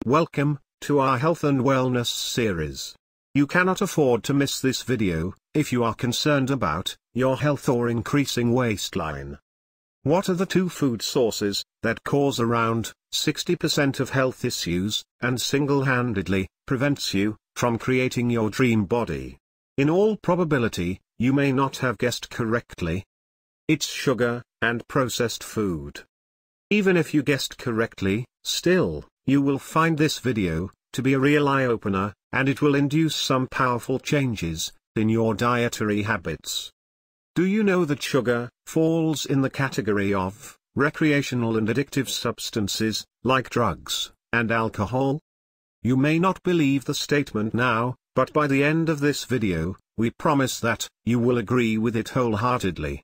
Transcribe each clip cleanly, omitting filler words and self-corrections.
Welcome to our health and wellness series. You cannot afford to miss this video if you are concerned about your health or increasing waistline. What are the two food sources that cause around 60% of health issues and single-handedly prevents you from creating your dream body? In all probability, you may not have guessed correctly. It's sugar and processed food. Even if you guessed correctly, still, you will find this video to be a real eye-opener, and it will induce some powerful changes in your dietary habits. Do you know that sugar falls in the category of recreational and addictive substances, like drugs and alcohol? You may not believe the statement now, but by the end of this video, we promise that you will agree with it wholeheartedly.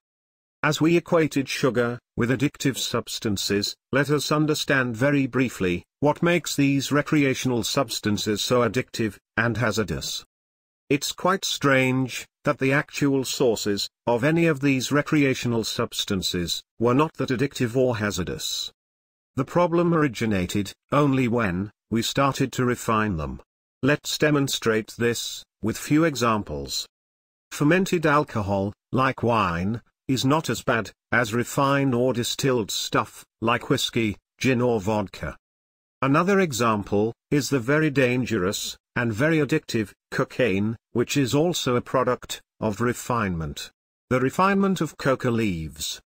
As we equated sugar with addictive substances, let us understand very briefly what makes these recreational substances so addictive and hazardous. It's quite strange that the actual sources of any of these recreational substances were not that addictive or hazardous. The problem originated only when we started to refine them. Let's demonstrate this with few examples. Fermented alcohol, like wine, is not as bad as refined or distilled stuff, like whiskey, gin or vodka. Another example is the very dangerous and very addictive cocaine, which is also a product of refinement. The refinement of coca leaves.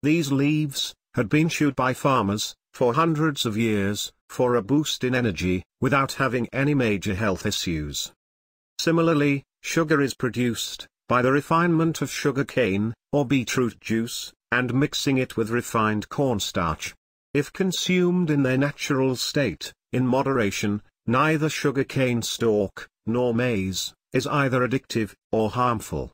These leaves had been chewed by farmers for hundreds of years for a boost in energy, without having any major health issues. Similarly, sugar is produced by the refinement of sugarcane, or beetroot juice, and mixing it with refined cornstarch. If consumed in their natural state, in moderation, neither sugarcane stalk, nor maize, is either addictive or harmful.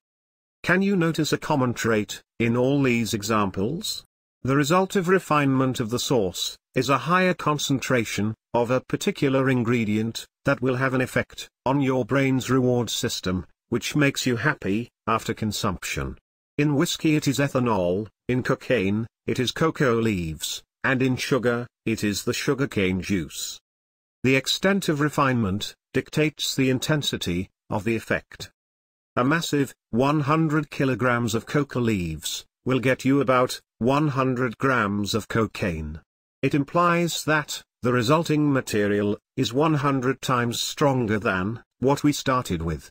Can you notice a common trait in all these examples? The result of refinement of the source is a higher concentration of a particular ingredient that will have an effect on your brain's reward system, which makes you happy after consumption. In whiskey it is ethanol, in cocaine, it is cocoa leaves, and in sugar, it is the sugarcane juice. The extent of refinement dictates the intensity of the effect. A massive 100 kilograms of coca leaves will get you about 100 grams of cocaine. It implies that the resulting material is 100 times stronger than what we started with.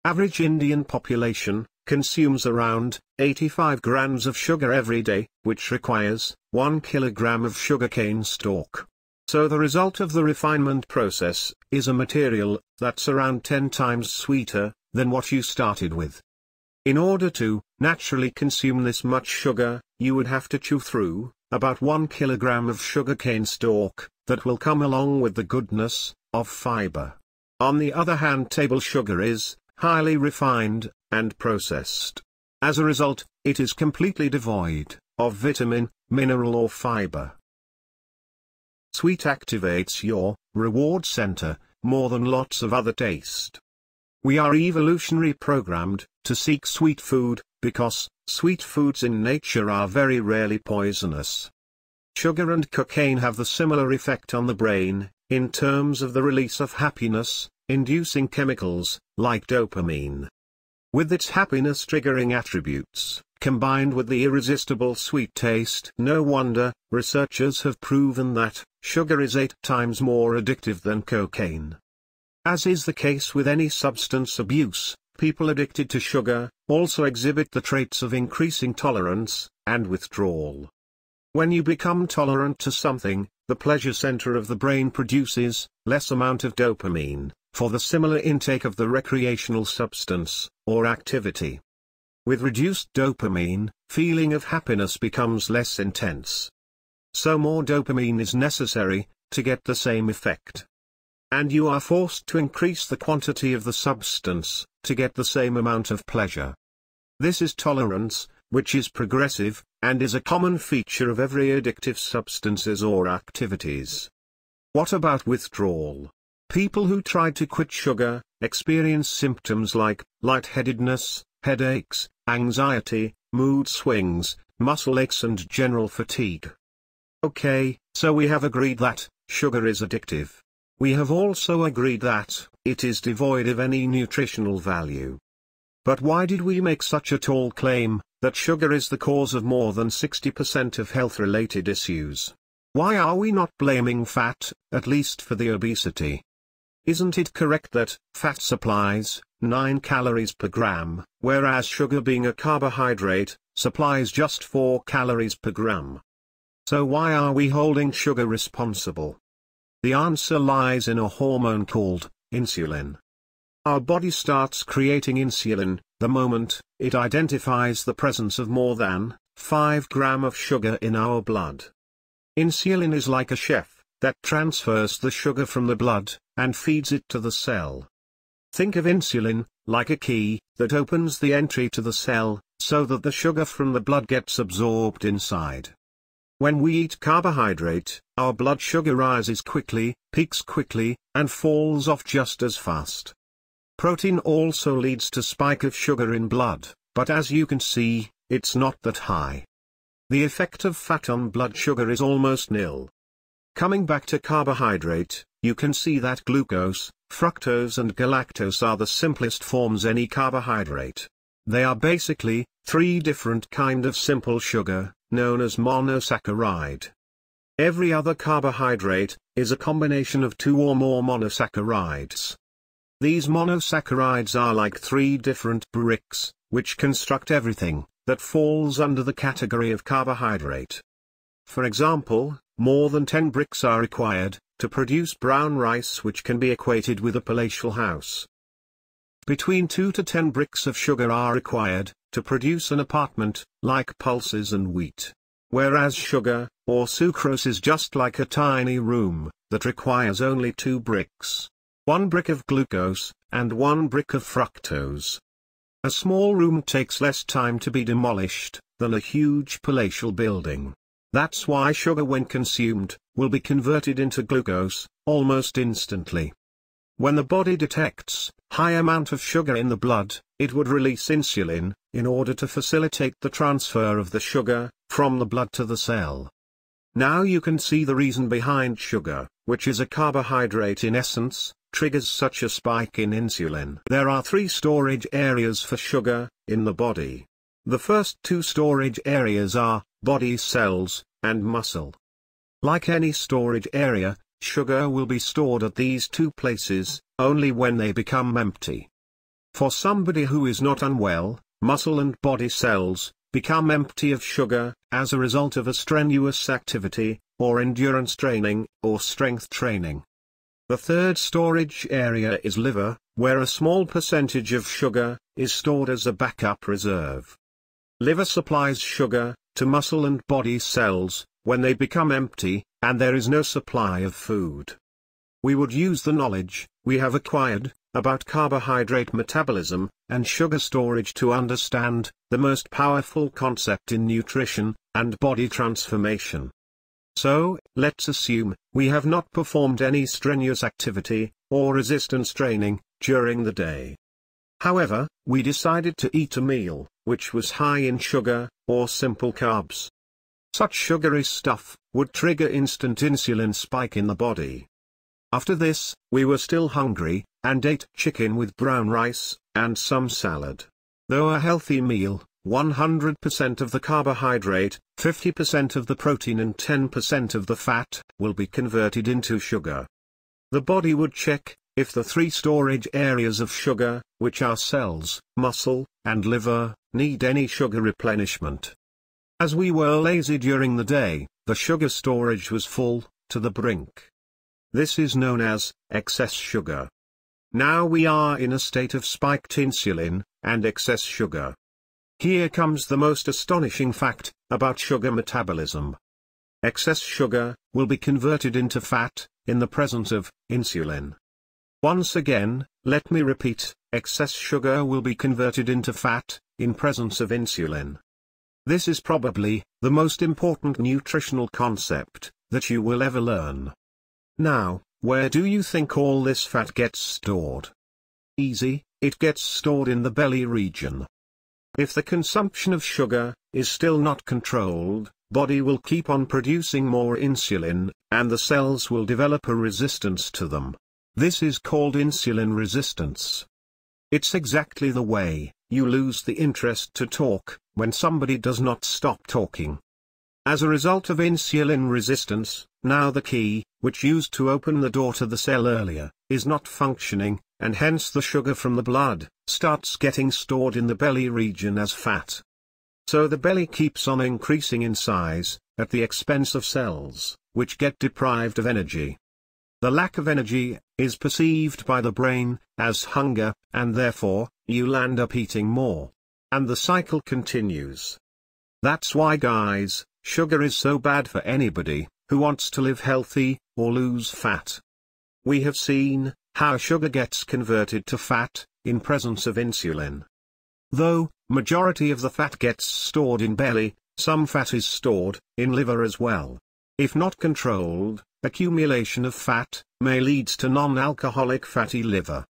Average Indian population consumes around 85 grams of sugar every day, which requires 1 kilogram of sugarcane stalk. So the result of the refinement process is a material that's around 10 times sweeter than what you started with. In order to naturally consume this much sugar, you would have to chew through about 1 kilogram of sugarcane stalk that will come along with the goodness of fiber. On the other hand, table sugar is highly refined and processed. As a result, it is completely devoid of vitamin, mineral or fiber. Sweet activates your reward center more than lots of other taste. We are evolutionarily programmed to seek sweet food because sweet foods in nature are very rarely poisonous. Sugar and cocaine have the similar effect on the brain in terms of the release of happiness-inducing chemicals like dopamine. With its happiness-triggering attributes, combined with the irresistible sweet taste, no wonder researchers have proven that sugar is 8 times more addictive than cocaine. As is the case with any substance abuse, people addicted to sugar also exhibit the traits of increasing tolerance and withdrawal. When you become tolerant to something, the pleasure center of the brain produces less amount of dopamine for the similar intake of the recreational substance or activity. With reduced dopamine, feeling of happiness becomes less intense. So more dopamine is necessary to get the same effect. And you are forced to increase the quantity of the substance to get the same amount of pleasure. This is tolerance, which is progressive, and is a common feature of every addictive substances or activities. What about withdrawal? People who try to quit sugar experience symptoms like lightheadedness, headaches, anxiety, mood swings, muscle aches and general fatigue. Okay, so we have agreed that sugar is addictive. We have also agreed that it is devoid of any nutritional value. But why did we make such a tall claim, that sugar is the cause of more than 60% of health-related issues? Why are we not blaming fat, at least for the obesity? Isn't it correct that fat supplies 9 calories per gram, whereas sugar, being a carbohydrate, supplies just 4 calories per gram? So why are we holding sugar responsible? The answer lies in a hormone called insulin. Our body starts creating insulin the moment it identifies the presence of more than 5 grams of sugar in our blood. Insulin is like a chef that transfers the sugar from the blood and feeds it to the cell. Think of insulin like a key that opens the entry to the cell, so that the sugar from the blood gets absorbed inside. When we eat carbohydrate, our blood sugar rises quickly, peaks quickly, and falls off just as fast. Protein also leads to spike of sugar in blood, but as you can see, it's not that high. The effect of fat on blood sugar is almost nil. Coming back to carbohydrate, you can see that glucose, fructose and galactose are the simplest forms any carbohydrate. They are basically 3 different kind of simple sugar, known as monosaccharide. Every other carbohydrate is a combination of 2 or more monosaccharides. These monosaccharides are like 3 different bricks, which construct everything that falls under the category of carbohydrate. For example, more than 10 bricks are required to produce brown rice, which can be equated with a palatial house. Between 2 to 10 bricks of sugar are required to produce an apartment, like pulses and wheat. Whereas sugar, or sucrose, is just like a tiny room that requires only 2 bricks. 1 brick of glucose, and 1 brick of fructose. A small room takes less time to be demolished than a huge palatial building. That's why sugar, when consumed, will be converted into glucose almost instantly. When the body detects high amount of sugar in the blood, it would release insulin in order to facilitate the transfer of the sugar from the blood to the cell. Now you can see the reason behind sugar, which is a carbohydrate in essence, triggers such a spike in insulin. There are 3 storage areas for sugar in the body. The first 2 storage areas are body cells and muscle. Like any storage area, sugar will be stored at these 2 places only when they become empty. For somebody who is not unwell, muscle and body cells become empty of sugar as a result of a strenuous activity, or endurance training, or strength training. The third storage area is liver, where a small percentage of sugar is stored as a backup reserve. Liver supplies sugar to muscle and body cells when they become empty, and there is no supply of food. We would use the knowledge we have acquired about carbohydrate metabolism and sugar storage to understand the most powerful concept in nutrition and body transformation. So, let's assume we have not performed any strenuous activity or resistance training during the day. However, we decided to eat a meal which was high in sugar or simple carbs. Such sugary stuff would trigger instant insulin spike in the body. After this, we were still hungry and ate chicken with brown rice and some salad. Though a healthy meal, 100% of the carbohydrate, 50% of the protein and 10% of the fat will be converted into sugar. The body would check if the 3 storage areas of sugar, which are cells, muscle, and liver, need any sugar replenishment. As we were lazy during the day, the sugar storage was full to the brink. This is known as excess sugar. Now we are in a state of spiked insulin and excess sugar. Here comes the most astonishing fact about sugar metabolism. Excess sugar will be converted into fat in the presence of insulin. Once again, let me repeat, excess sugar will be converted into fat in presence of insulin. This is probably the most important nutritional concept that you will ever learn. Now, where do you think all this fat gets stored? Easy, it gets stored in the belly region. If the consumption of sugar is still not controlled, body will keep on producing more insulin and the cells will develop a resistance to them. This is called insulin resistance. It's exactly the way you lose the interest to talk when somebody does not stop talking. As a result of insulin resistance, now the key, which used to open the door to the cell earlier, is not functioning, and hence the sugar from the blood starts getting stored in the belly region as fat. So the belly keeps on increasing in size, at the expense of cells, which get deprived of energy. The lack of energy is perceived by the brain as hunger, and therefore, you'll end up eating more. And the cycle continues. That's why, guys, sugar is so bad for anybody who wants to live healthy or lose fat. We have seen how sugar gets converted to fat in presence of insulin. Though majority of the fat gets stored in belly, some fat is stored in liver as well. If not controlled, accumulation of fat may lead to non-alcoholic fatty liver.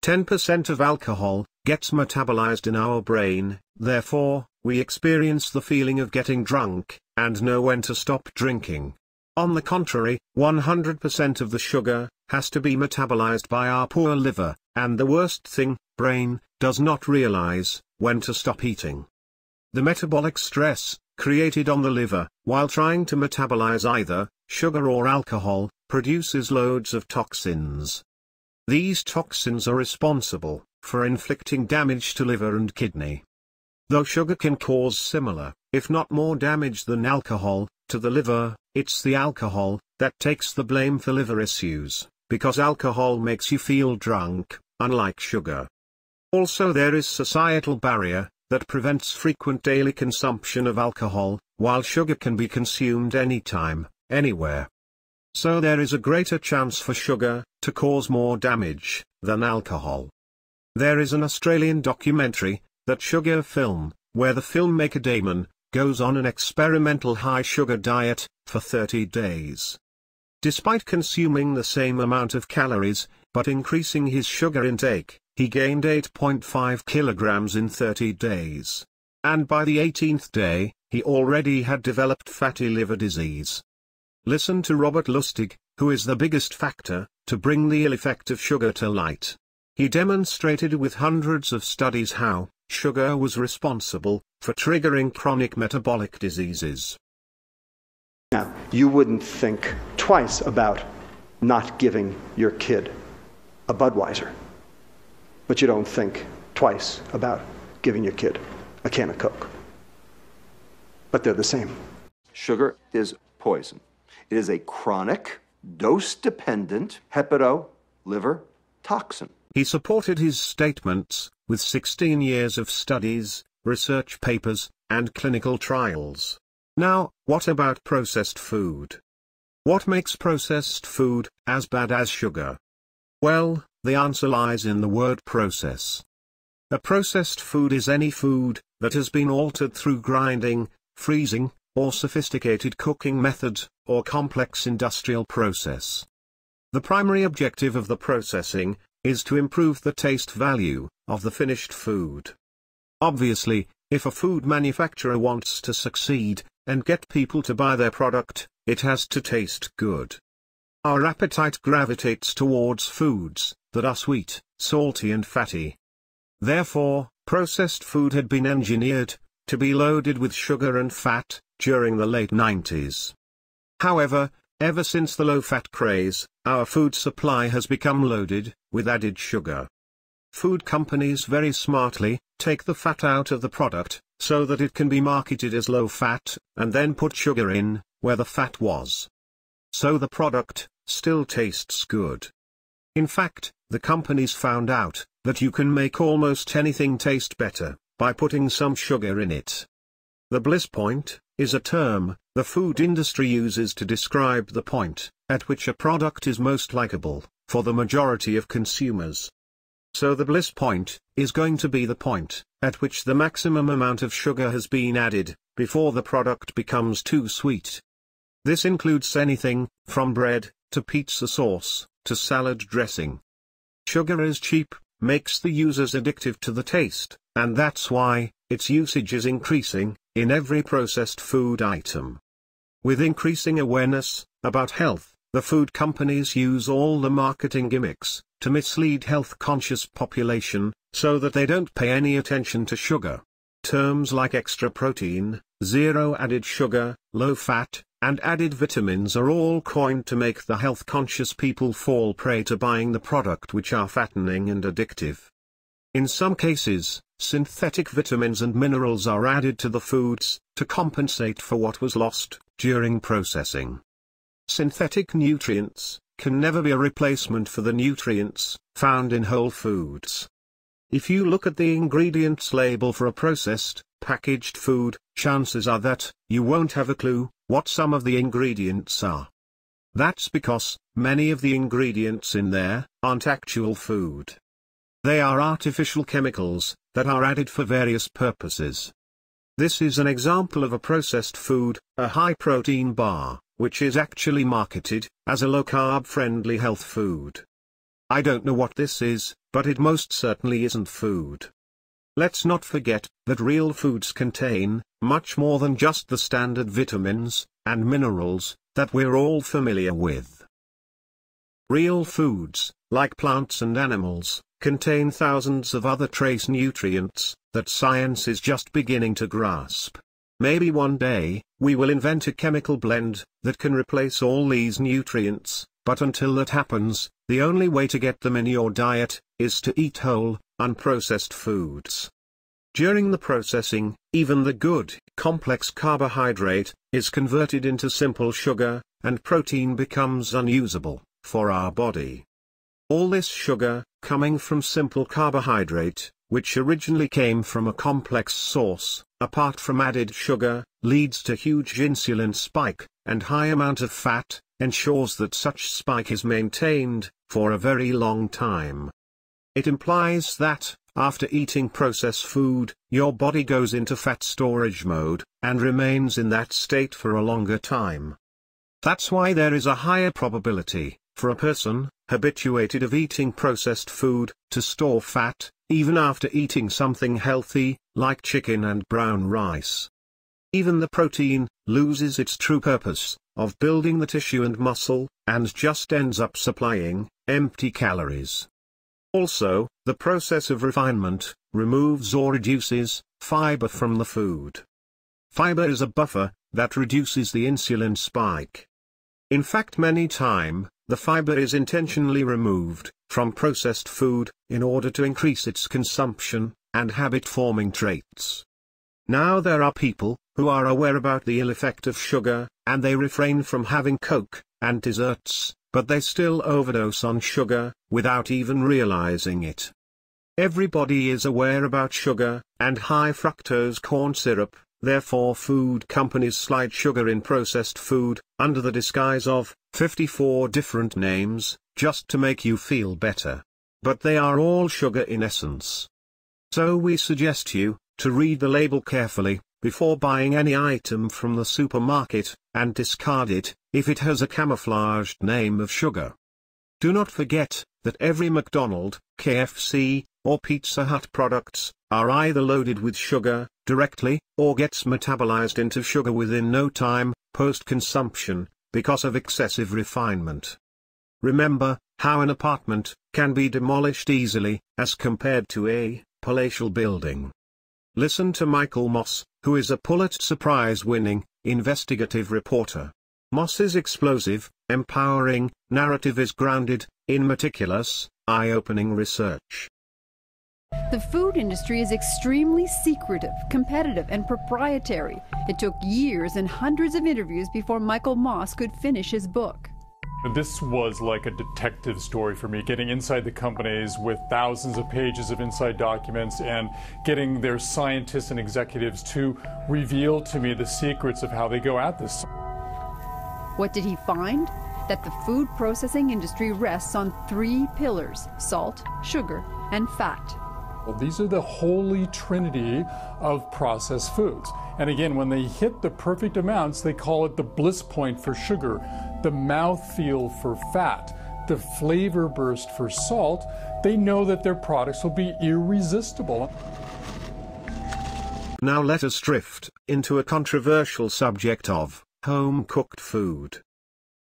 10% of alcohol gets metabolized in our brain, therefore, we experience the feeling of getting drunk, and know when to stop drinking. On the contrary, 100% of the sugar has to be metabolized by our poor liver, and the worst thing, brain, does not realize when to stop eating. The metabolic stress created on the liver, while trying to metabolize either sugar or alcohol, produces loads of toxins. These toxins are responsible for inflicting damage to liver and kidney. Though sugar can cause similar, if not more damage than alcohol, to the liver, it's the alcohol that takes the blame for liver issues, because alcohol makes you feel drunk, unlike sugar. Also, there is societal barrier that prevents frequent daily consumption of alcohol, while sugar can be consumed anytime, anywhere. So there is a greater chance for sugar to cause more damage than alcohol. There is an Australian documentary, That Sugar Film, where the filmmaker Damon goes on an experimental high-sugar diet for 30 days. Despite consuming the same amount of calories, but increasing his sugar intake, he gained 8.5 kilograms in 30 days. And by the 18th day, he already had developed fatty liver disease. Listen to Robert Lustig, who is the biggest factor to bring the ill effect of sugar to light. He demonstrated with hundreds of studies how sugar was responsible for triggering chronic metabolic diseases. Now, you wouldn't think twice about not giving your kid a Budweiser, but you don't think twice about giving your kid a can of Coke. But they're the same. Sugar is poison. It is a chronic, dose-dependent liver toxin. He supported his statements with 16 years of studies, research papers, and clinical trials. Now, what about processed food? What makes processed food as bad as sugar? Well, the answer lies in the word process. A processed food is any food that has been altered through grinding, freezing, or sophisticated cooking method, or complex industrial process. The primary objective of the processing is to improve the taste value of the finished food. Obviously, if a food manufacturer wants to succeed and get people to buy their product, it has to taste good. Our appetite gravitates towards foods that are sweet, salty and fatty. Therefore, processed food had been engineered to be loaded with sugar and fat during the late 90s. However, ever since the low-fat craze, our food supply has become loaded with added sugar. Food companies very smartly take the fat out of the product, so that it can be marketed as low-fat, and then put sugar in where the fat was. So the product still tastes good. In fact, the companies found out that you can make almost anything taste better by putting some sugar in it. The bliss point is a term the food industry uses to describe the point at which a product is most likable for the majority of consumers. So the bliss point is going to be the point at which the maximum amount of sugar has been added before the product becomes too sweet. This includes anything from bread to pizza sauce to salad dressing. Sugar is cheap, makes the users addictive to the taste, and that's why its usage is increasing in every processed food item. With increasing awareness about health, the food companies use all the marketing gimmicks to mislead health-conscious population, so that they don't pay any attention to sugar. Terms like extra protein, zero added sugar, low fat, and added vitamins are all coined to make the health-conscious people fall prey to buying the product, which are fattening and addictive. In some cases, synthetic vitamins and minerals are added to the foods to compensate for what was lost during processing. Synthetic nutrients can never be a replacement for the nutrients found in whole foods. If you look at the ingredients label for a processed, packaged food, chances are that you won't have a clue what some of the ingredients are. That's because many of the ingredients in there aren't actual food. They are artificial chemicals that are added for various purposes. This is an example of a processed food, a high-protein bar, which is actually marketed as a low-carb friendly health food. I don't know what this is, but it most certainly isn't food. Let's not forget that real foods contain much more than just the standard vitamins and minerals that we're all familiar with. Real foods, like plants and animals, contain thousands of other trace nutrients that science is just beginning to grasp. Maybe one day, we will invent a chemical blend that can replace all these nutrients, but until that happens, the only way to get them in your diet is to eat whole, unprocessed foods. During the processing, even the good, complex carbohydrate is converted into simple sugar, and protein becomes unusable for our body. All this sugar, coming from simple carbohydrate, which originally came from a complex source, apart from added sugar, leads to huge insulin spike, and high amount of fat, ensures that such spike is maintained for a very long time. It implies that, after eating processed food, your body goes into fat storage mode, and remains in that state for a longer time. That's why there is a higher probability, for a person habituated of eating processed food, to store fat, even after eating something healthy, like chicken and brown rice. Even the protein loses its true purpose of building the tissue and muscle, and just ends up supplying empty calories. Also, the process of refinement removes or reduces fiber from the food. Fiber is a buffer that reduces the insulin spike. In fact, many times, the fiber is intentionally removed from processed food in order to increase its consumption and habit-forming traits. Now there are people who are aware about the ill effect of sugar, and they refrain from having Coke and desserts, but they still overdose on sugar without even realizing it. Everybody is aware about sugar and high fructose corn syrup, therefore food companies slide sugar in processed food under the disguise of 54 different names, just to make you feel better. But they are all sugar in essence. So we suggest you to read the label carefully before buying any item from the supermarket, and discard it if it has a camouflaged name of sugar. Do not forget that every McDonald's, KFC, or Pizza Hut products are either loaded with sugar directly, or gets metabolized into sugar within no time post-consumption because of excessive refinement. Remember how an apartment can be demolished easily as compared to a palatial building. Listen to Michael Moss, who is a Pulitzer Prize-winning investigative reporter. Moss's explosive, empowering narrative is grounded in meticulous, eye-opening research. The food industry is extremely secretive, competitive, and proprietary. It took years and hundreds of interviews before Michael Moss could finish his book. This was like a detective story for me, getting inside the companies with thousands of pages of inside documents and getting their scientists and executives to reveal to me the secrets of how they go at this. What did he find? That the food processing industry rests on 3 pillars: salt, sugar, and fat. Well, these are the holy trinity of processed foods. And again, when they hit the perfect amounts, they call it the bliss point for sugar, the mouthfeel for fat, the flavor burst for salt. They know that their products will be irresistible. Now let us drift into a controversial subject of home-cooked food.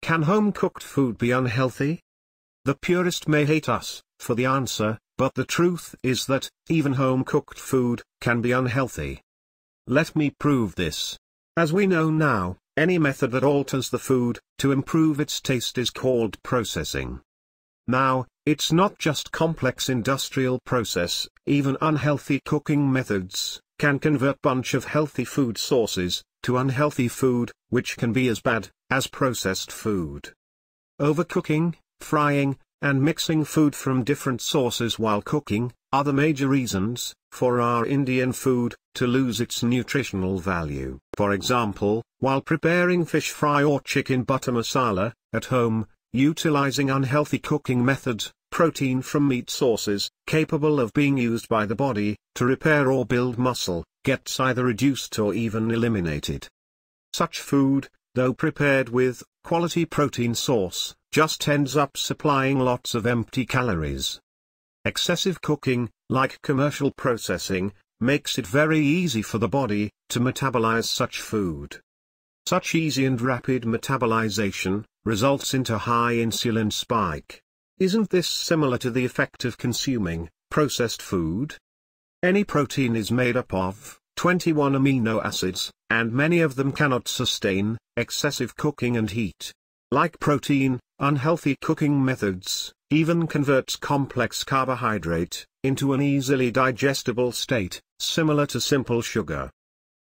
Can home-cooked food be unhealthy? The purist may hate us for the answer, but the truth is that even home-cooked food can be unhealthy. Let me prove this. As we know now, any method that alters the food to improve its taste is called processing. Now, it's not just complex industrial process, even unhealthy cooking methods can convert bunch of healthy food sources to unhealthy food, which can be as bad as processed food. Overcooking, frying, and mixing food from different sources while cooking are the major reasons for our Indian food to lose its nutritional value. For example, while preparing fish fry or chicken butter masala at home, utilizing unhealthy cooking methods, protein from meat sources capable of being used by the body to repair or build muscle gets either reduced or even eliminated. Such food, though prepared with quality protein source, just ends up supplying lots of empty calories. Excessive cooking, like commercial processing, makes it very easy for the body to metabolize such food. Such easy and rapid metabolization results into high insulin spike. Isn't this similar to the effect of consuming processed food? Any protein is made up of 21 amino acids, and many of them cannot sustain excessive cooking and heat. Like protein, unhealthy cooking methods even converts complex carbohydrate into an easily digestible state, similar to simple sugar.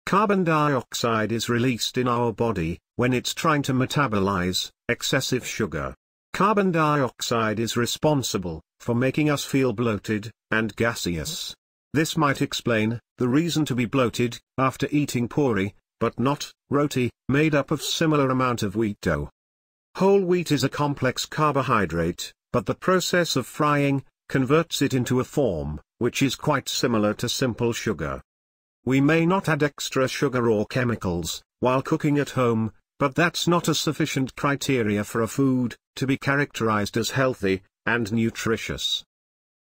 Carbon dioxide is released in our body when it's trying to metabolize excessive sugar. Carbon dioxide is responsible for making us feel bloated and gaseous. This might explain the reason to be bloated after eating puri, but not roti, made up of similar amount of wheat dough. Whole wheat is a complex carbohydrate, but the process of frying converts it into a form which is quite similar to simple sugar. We may not add extra sugar or chemicals while cooking at home, but that's not a sufficient criteria for a food to be characterized as healthy and nutritious.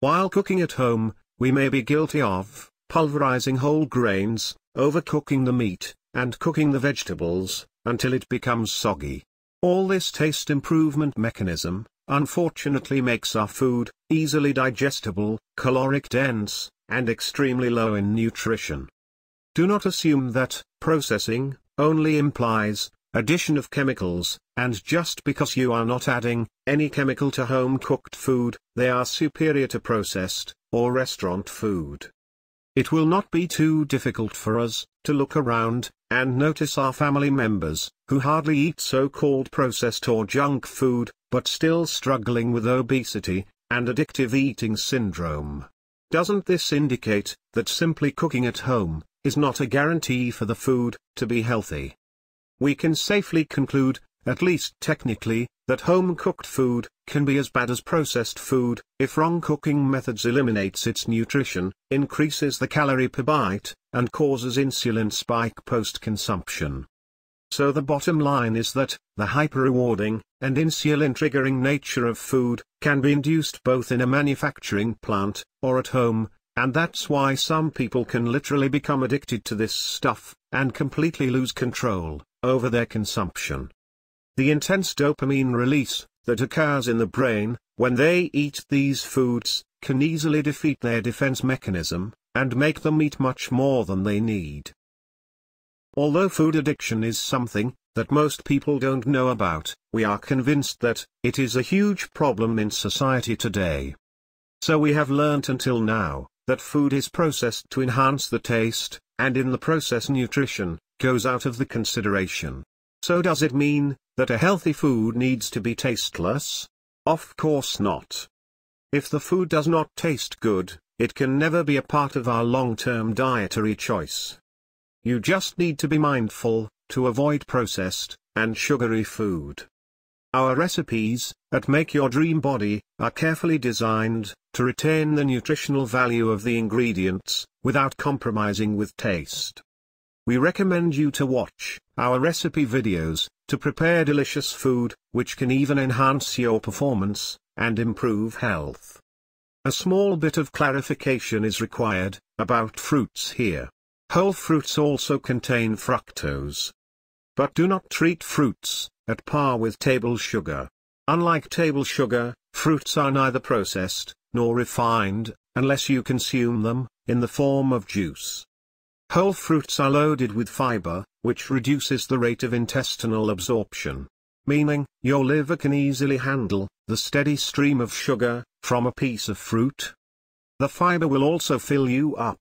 While cooking at home, we may be guilty of pulverizing whole grains, overcooking the meat, and cooking the vegetables until it becomes soggy. All this taste improvement mechanism, unfortunately, makes our food easily digestible, caloric dense, and extremely low in nutrition. Do not assume that processing only implies addition of chemicals, and just because you are not adding any chemical to home-cooked food, they are superior to processed or restaurant food. It will not be too difficult for us to look around and notice our family members who hardly eat so-called processed or junk food, but still struggling with obesity and addictive eating syndrome. Doesn't this indicate that simply cooking at home is not a guarantee for the food to be healthy? We can safely conclude, at least technically, that home-cooked food can be as bad as processed food if wrong cooking methods eliminates its nutrition, increases the calorie per bite, and causes insulin spike post-consumption. So the bottom line is that the hyper-rewarding and insulin-triggering nature of food can be induced both in a manufacturing plant or at home, and that's why some people can literally become addicted to this stuff and completely lose control over their consumption. The intense dopamine release that occurs in the brain when they eat these foods can easily defeat their defense mechanism and make them eat much more than they need. Although food addiction is something that most people don't know about, we are convinced that it is a huge problem in society today. So we have learnt until now that food is processed to enhance the taste, and in the process nutrition goes out of the consideration. So does it mean that a healthy food needs to be tasteless? Of course not. If the food does not taste good, it can never be a part of our long-term dietary choice. You just need to be mindful to avoid processed and sugary food. Our recipes at Make Your Dream Body are carefully designed to retain the nutritional value of the ingredients without compromising with taste. We recommend you to watch our recipe videos to prepare delicious food, which can even enhance your performance and improve health. A small bit of clarification is required about fruits here. Whole fruits also contain fructose. But do not treat fruits at par with table sugar. Unlike table sugar, fruits are neither processed nor refined, unless you consume them in the form of juice. Whole fruits are loaded with fiber, which reduces the rate of intestinal absorption, meaning your liver can easily handle the steady stream of sugar from a piece of fruit. The fiber will also fill you up.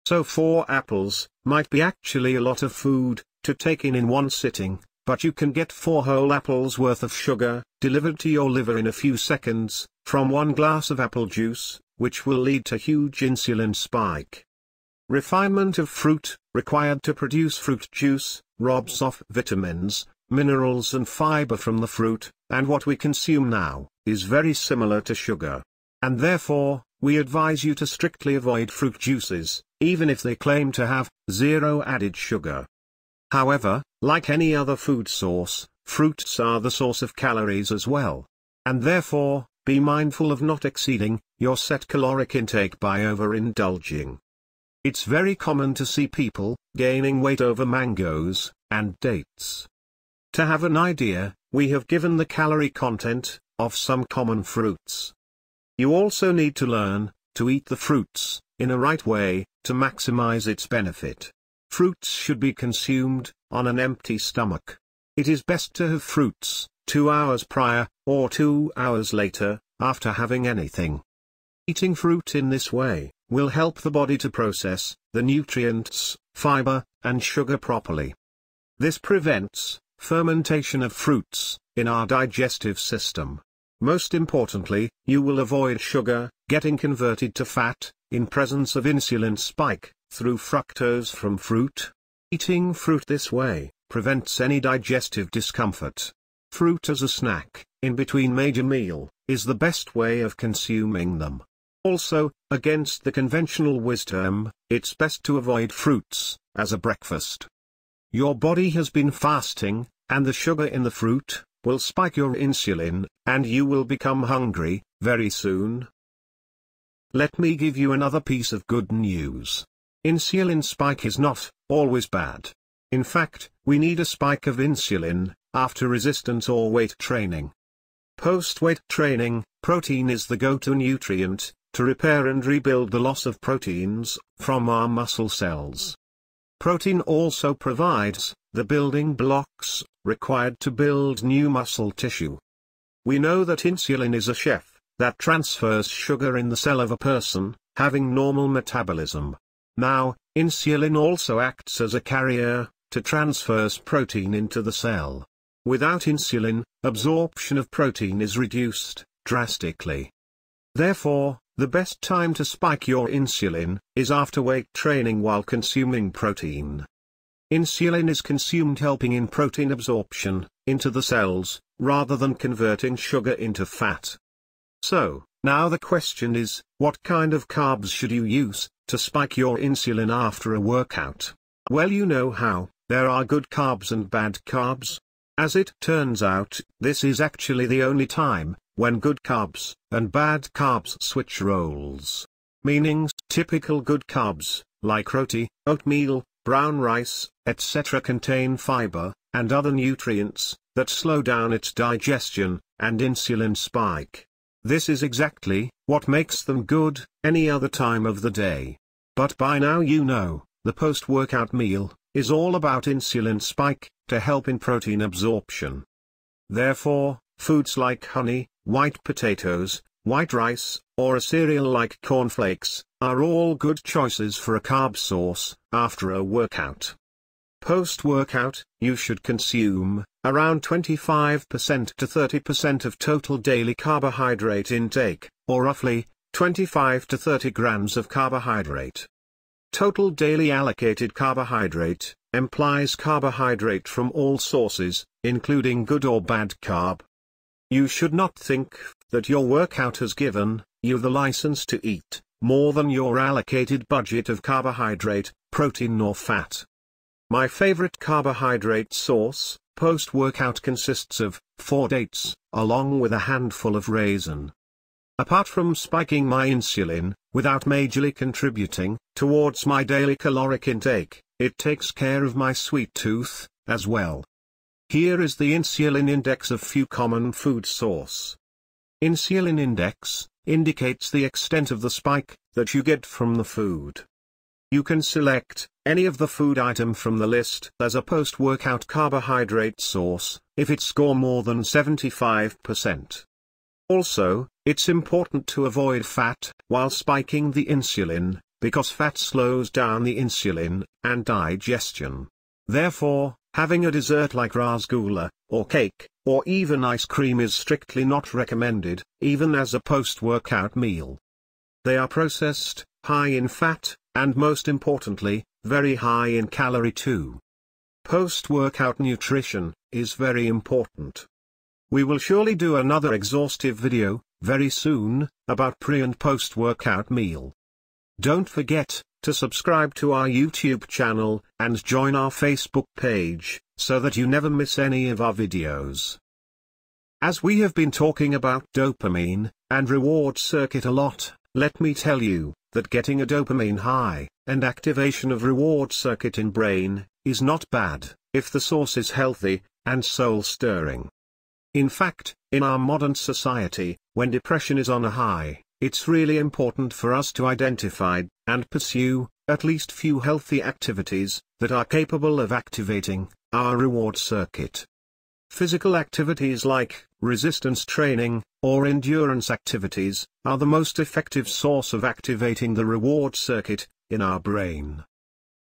So 4 apples might be actually a lot of food to take in one sitting, but you can get 4 whole apples worth of sugar delivered to your liver in a few seconds from 1 glass of apple juice, which will lead to huge insulin spike. Refinement of fruit, required to produce fruit juice, robs off vitamins, minerals and fiber from the fruit, and what we consume now is very similar to sugar. And therefore, we advise you to strictly avoid fruit juices, even if they claim to have 0 added sugar. However, like any other food source, fruits are the source of calories as well. And therefore, be mindful of not exceeding your set caloric intake by overindulging. It's very common to see people gaining weight over mangoes and dates. To have an idea, we have given the calorie content of some common fruits. You also need to learn to eat the fruits in a right way to maximize its benefit. Fruits should be consumed on an empty stomach. It is best to have fruits 2 hours prior or 2 hours later after having anything. Eating fruit in this way will help the body to process the nutrients, fiber, and sugar properly. This prevents fermentation of fruits in our digestive system. Most importantly, you will avoid sugar getting converted to fat in presence of insulin spike through fructose from fruit. Eating fruit this way prevents any digestive discomfort. Fruit as a snack in between major meal is the best way of consuming them. Also, against the conventional wisdom, it's best to avoid fruits as a breakfast. Your body has been fasting, and the sugar in the fruit will spike your insulin, and you will become hungry very soon. Let me give you another piece of good news. Insulin spike is not always bad. In fact, we need a spike of insulin after resistance or weight training. Post-weight training, protein is the go-to nutrient to repair and rebuild the loss of proteins from our muscle cells. Protein also provides the building blocks required to build new muscle tissue. We know that insulin is a chef that transfers sugar in the cell of a person having normal metabolism. Now, insulin also acts as a carrier to transfers protein into the cell. Without insulin, absorption of protein is reduced drastically. Therefore, the best time to spike your insulin is after weight training while consuming protein. Insulin is consumed helping in protein absorption into the cells, rather than converting sugar into fat. So, now the question is, what kind of carbs should you use to spike your insulin after a workout? Well, you know how, there are good carbs and bad carbs. As it turns out, this is actually the only time when good carbs and bad carbs switch roles. Meaning, typical good carbs, like roti, oatmeal, brown rice, etc. contain fiber and other nutrients that slow down its digestion and insulin spike. This is exactly what makes them good any other time of the day. But by now you know, the post-workout meal is all about insulin spike to help in protein absorption. Therefore, foods like honey, white potatoes, white rice, or a cereal like cornflakes are all good choices for a carb source after a workout. Post-workout, you should consume around 25% to 30% of total daily carbohydrate intake, or roughly 25 to 30 grams of carbohydrate. Total daily allocated carbohydrate implies carbohydrate from all sources, including good or bad carb. You should not think that your workout has given you the license to eat more than your allocated budget of carbohydrate, protein or fat. My favorite carbohydrate source, post-workout, consists of 4 dates, along with a handful of raisin. Apart from spiking my insulin, without majorly contributing towards my daily caloric intake, it takes care of my sweet tooth as well. Here is the insulin index of few common food source. Insulin index indicates the extent of the spike that you get from the food. You can select any of the food item from the list as a post-workout carbohydrate source if it score more than 75%. Also, it's important to avoid fat while spiking the insulin, because fat slows down the insulin and digestion. Therefore, having a dessert like rasgulla, or cake, or even ice cream is strictly not recommended, even as a post-workout meal. They are processed, high in fat, and most importantly, very high in calorie too. Post-workout nutrition is very important. We will surely do another exhaustive video, very soon, about pre- and post-workout meal. Don't forget to subscribe to our YouTube channel and join our Facebook page, so that you never miss any of our videos. As we have been talking about dopamine and reward circuit a lot, let me tell you that getting a dopamine high and activation of reward circuit in brain is not bad if the source is healthy and soul-stirring. In fact, in our modern society, when depression is on a high, it's really important for us to identify and pursue at least few healthy activities that are capable of activating our reward circuit. Physical activities like resistance training or endurance activities are the most effective source of activating the reward circuit in our brain.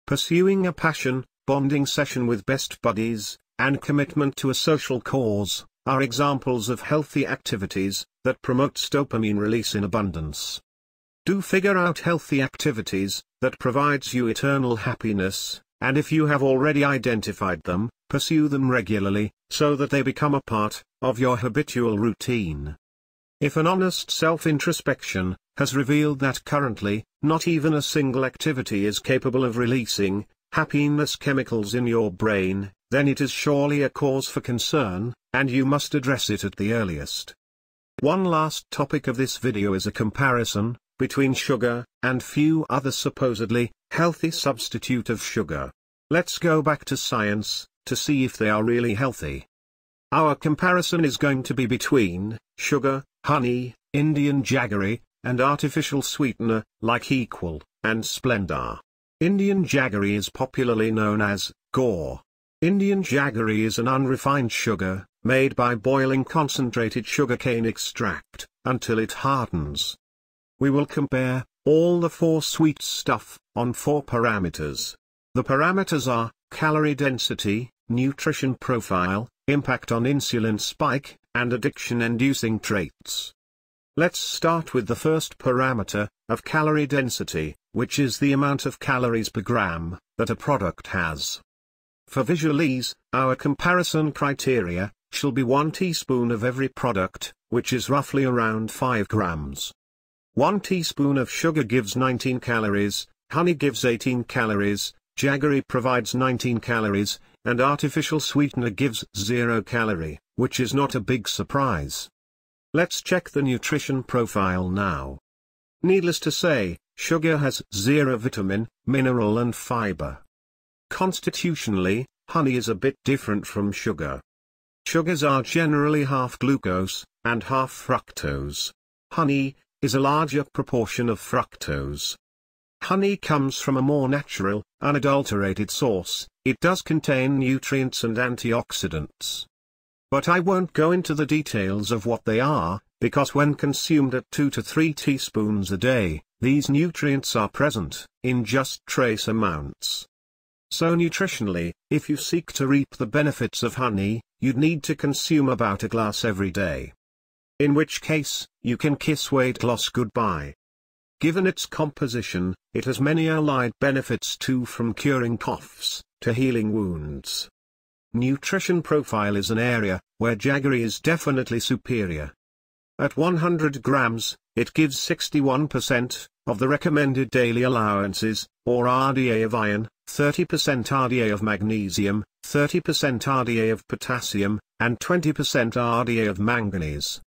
Pursuing a passion, bonding session with best buddies, and commitment to a social cause are examples of healthy activities that promotes dopamine release in abundance. Do figure out healthy activities that provides you eternal happiness, and if you have already identified them, pursue them regularly, so that they become a part of your habitual routine. If an honest self-introspection has revealed that currently, not even a single activity is capable of releasing happiness chemicals in your brain, then it is surely a cause for concern, and you must address it at the earliest. One last topic of this video is a comparison between sugar and few other supposedly healthy substitute of sugar. Let's go back to science to see if they are really healthy. Our comparison is going to be between sugar, honey, Indian jaggery, and artificial sweetener like Equal and Splendor. Indian jaggery is popularly known as gore. Indian jaggery is an unrefined sugar, made by boiling concentrated sugarcane extract, until it hardens. We will compare all the 4 sweet stuff on 4 parameters. The parameters are calorie density, nutrition profile, impact on insulin spike, and addiction-inducing traits. Let's start with the first parameter, of calorie density, which is the amount of calories per gram that a product has. For visual ease, our comparison criteria shall be 1 teaspoon of every product, which is roughly around 5 grams. 1 teaspoon of sugar gives 19 calories, honey gives 18 calories, jaggery provides 19 calories, and artificial sweetener gives 0 calorie, which is not a big surprise. Let's check the nutrition profile now. Needless to say, sugar has 0 vitamin, mineral and fiber. Constitutionally, honey is a bit different from sugar. Sugars are generally half glucose and half fructose. Honey is a larger proportion of fructose. Honey comes from a more natural, unadulterated source. It does contain nutrients and antioxidants. But I won't go into the details of what they are, because when consumed at 2 to 3 teaspoons a day, these nutrients are present in just trace amounts. So nutritionally, if you seek to reap the benefits of honey, you'd need to consume about a glass every day. In which case, you can kiss weight loss goodbye. Given its composition, it has many allied benefits too, from curing coughs to healing wounds. Nutrition profile is an area where jaggery is definitely superior. At 100 grams, it gives 61% of the recommended daily allowances, or RDA of iron, 30% RDA of magnesium, 30% RDA of potassium, and 20% RDA of manganese.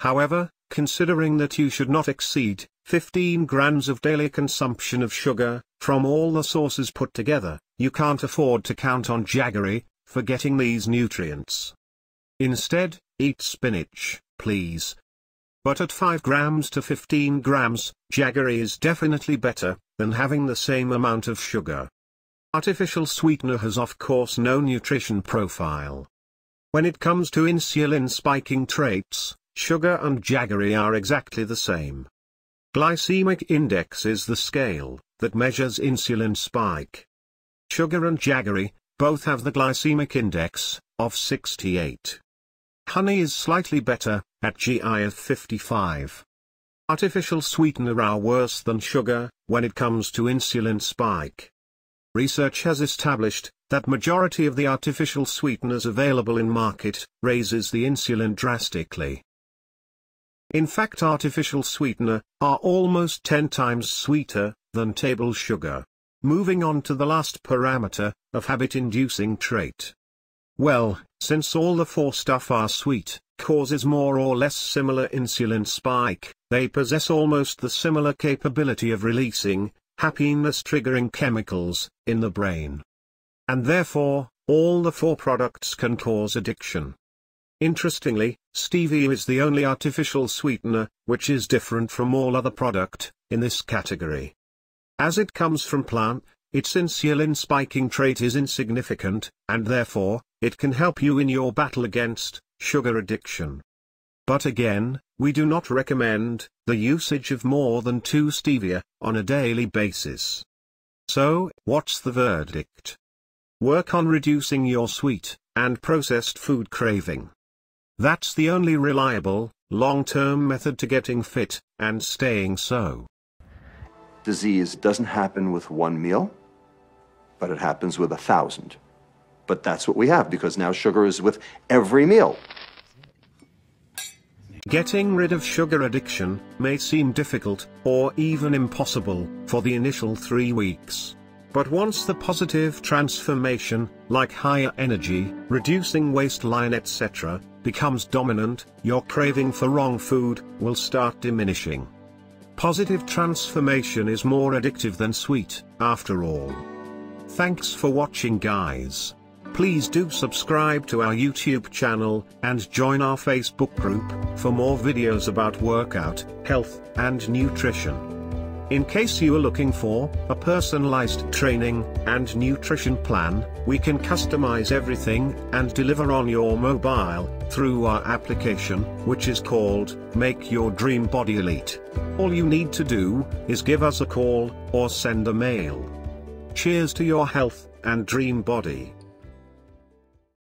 However, considering that you should not exceed 15 grams of daily consumption of sugar from all the sources put together, you can't afford to count on jaggery for getting these nutrients. Instead, eat spinach, please. But at 5 grams to 15 grams, jaggery is definitely better than having the same amount of sugar. Artificial sweetener has of course no nutrition profile. When it comes to insulin spiking traits, sugar and jaggery are exactly the same. Glycemic index is the scale that measures insulin spike. Sugar and jaggery both have the glycemic index of 68. Honey is slightly better, at GI of 55. Artificial sweetener are worse than sugar when it comes to insulin spike. Research has established that majority of the artificial sweeteners available in market raises the insulin drastically. In fact, artificial sweetener are almost 10 times sweeter than table sugar. Moving on to the last parameter of habit-inducing trait. Well, since all the 4 stuff are sweet, causes more or less similar insulin spike, they possess almost the similar capability of releasing happiness-triggering chemicals in the brain. And therefore, all the 4 products can cause addiction. Interestingly, stevia is the only artificial sweetener which is different from all other product in this category. As it comes from plant, its insulin spiking trait is insignificant, and therefore, it can help you in your battle against sugar addiction. But again, we do not recommend the usage of more than 2 stevia on a daily basis. So, what's the verdict? Work on reducing your sweet and processed food craving. That's the only reliable, long-term method to getting fit and staying so. Disease doesn't happen with 1 meal, but it happens with 1,000. But that's what we have, because now sugar is with every meal. Getting rid of sugar addiction may seem difficult, or even impossible, for the initial 3 weeks. But once the positive transformation, like higher energy, reducing waistline etc., becomes dominant, your craving for wrong food will start diminishing. Positive transformation is more addictive than sweet, after all. Thanks for watching, guys. Please do subscribe to our YouTube channel, and join our Facebook group, for more videos about workout, health, and nutrition. In case you are looking for a personalized training and nutrition plan, we can customize everything and deliver on your mobile, through our application, which is called Make Your Dream Body Elite. All you need to do is give us a call, or send a mail. Cheers to your health and dream body.